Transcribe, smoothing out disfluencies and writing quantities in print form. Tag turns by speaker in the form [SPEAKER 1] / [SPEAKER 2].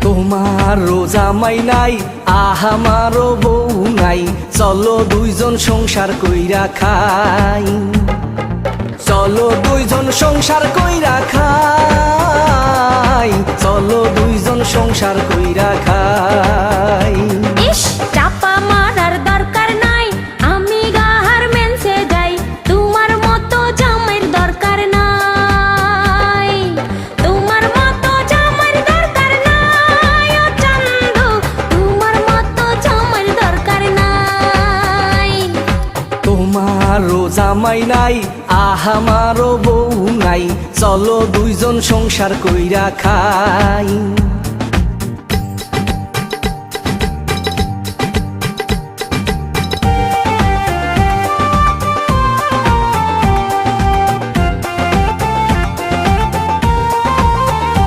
[SPEAKER 1] তোমারও জামাই নাই আমারও বউ নাই, চলো দুইজন সংসার কইরা খাই। চলো দুইজন সংসার কইরা খাই, চলো দুইজন সংসার কইরা খাই।
[SPEAKER 2] ইস চাপা মারার দরকার নাই, আমি গার্মেন্টসে যাই, তোমার মতো জামাইয়ের দরকার নাই। তোমার মতো জামাইয়ের দরকার নাই ও চান্দু, তোমার মতো জামাইয়ের দরকার নাই।
[SPEAKER 1] তোমারও জামাই নাই আমারও বউ নাই, চলো দুইজন সংসার কইরা খাই।